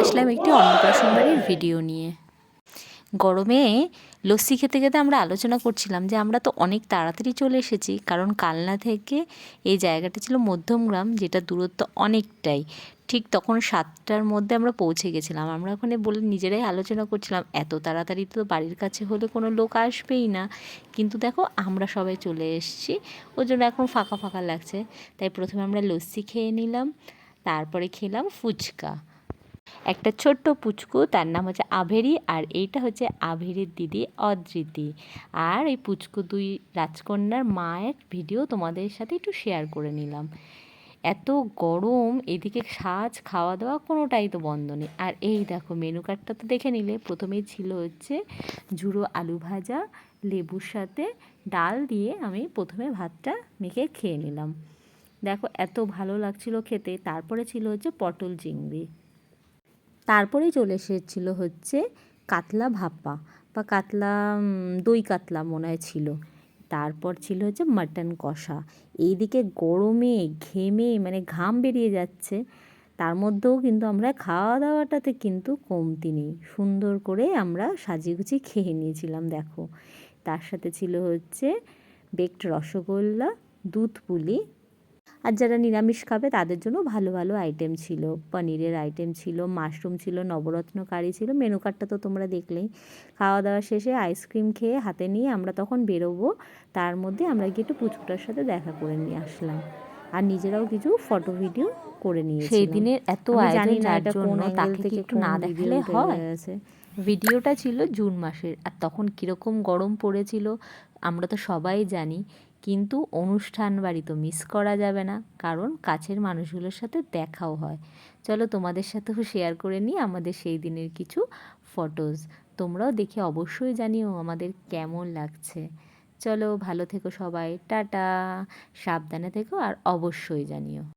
আসলাম একটি অন্নপ্রাশন বাড়ির ভিডিও নিয়ে। গরমে লস্যি খেতে খেতে আমরা আলোচনা করছিলাম যে আমরা তো অনেক তাড়াতাড়ি চলে এসেছি, কারণ কালনা থেকে এই জায়গাটা ছিল মধ্যমগ্রাম, যেটা দূরত্ব অনেকটাই। ঠিক তখন 7টার মধ্যে আমরা পৌঁছে গেছিলাম। আমরা ওখানে বলে নিজেরাই আলোচনা করছিলাম এত তাড়াতাড়ি তো বাড়ির কাছে হলে কোনো লোক আসবেই না, কিন্তু দেখো আমরা সবাই চলে এসেছি, ওই জন্য এখন ফাঁকা ফাঁকা লাগছে। তাই প্রথমে আমরা লস্যি খেয়ে নিলাম, তারপরে খেলাম ফুচকা। একটা ছোট্ট পুচকু, তার নাম হচ্ছে আভেরি, আর এইটা হচ্ছে আভেরির দিদি অদৃতি। আর এই পুচকু দুই রাজকন্যার মায়ের ভিডিও তোমাদের সাথে একটু শেয়ার করে নিলাম। এত গরম, এদিকে সাজ খাওয়া দাওয়া কোনোটাই তো বন্ধ নেই। আর এই দেখো মেনু কার্ডটা তো দেখে নিলে, প্রথমেই ছিল হচ্ছে ঝুড়ো আলু ভাজা, লেবুর সাথে ডাল দিয়ে আমি প্রথমে ভাতটা মেখে খেয়ে নিলাম। দেখো এত ভালো লাগছিল খেতে। তারপরে ছিল হচ্ছে পটল চিংড়ি, তারপরেই চলে এসেছিল হচ্ছে কাতলা ভাপা বা কাতলা, দই কাতলা মনে হয় ছিল। তারপর ছিল হচ্ছে মাটন কষা। এইদিকে গরমে ঘেমে মানে ঘাম বেরিয়ে যাচ্ছে, তার মধ্যেও কিন্তু আমরা খাওয়া দাওয়াটাতে কিন্তু কমতি নেই, সুন্দর করে আমরা সাজিয়ে গুছিয়ে খেয়ে নিয়েছিলাম দেখো। তার সাথে ছিল হচ্ছে বেকড রসগোল্লা, দুধ পুলি, আর যারা নিরামিষ খাবে তাদের জন্য ভালো ভালো আইটেম ছিল। পনিরের আইটেম ছিল, মাশরুম ছিল, নবরত্ন কারি ছিল। মেনু কার্ডটা তো তোমরা দেখলেই। খাওয়া দাওয়া শেষে আইসক্রিম খেয়ে হাতে নিয়ে আমরা তখন বেরোবো। তার মধ্যে আমরা গিয়ে একটু পুচকুটার সাথে দেখা করে নিয়ে আসলাম, আর নিজেরাও কিছু ফটো ভিডিও করে নিয়েছিলাম। সেই দিনের এত আয়োজন যার জন্য তাকে কি একটু না দেখালে হয়? ভিডিওটা ছিল জুন মাসের, আর তখন কীরকম গরম পড়েছিল আমরা তো সবাই জানি, কিন্তু অনুষ্ঠান বাড়ি তো মিস করা যাবে না, কারণ কাছের মানুষগুলোর সাথে দেখাও হয়। চলো তোমাদের সাথেও শেয়ার করে নিই আমাদের সেই দিনের কিছু ফটোজ। তোমরাও দেখে অবশ্যই জানিও আমাদের কেমন লাগছে। চলো ভালো থেকো সবাই, টাটা, সাবধানে থেকো, আর অবশ্যই জানিও।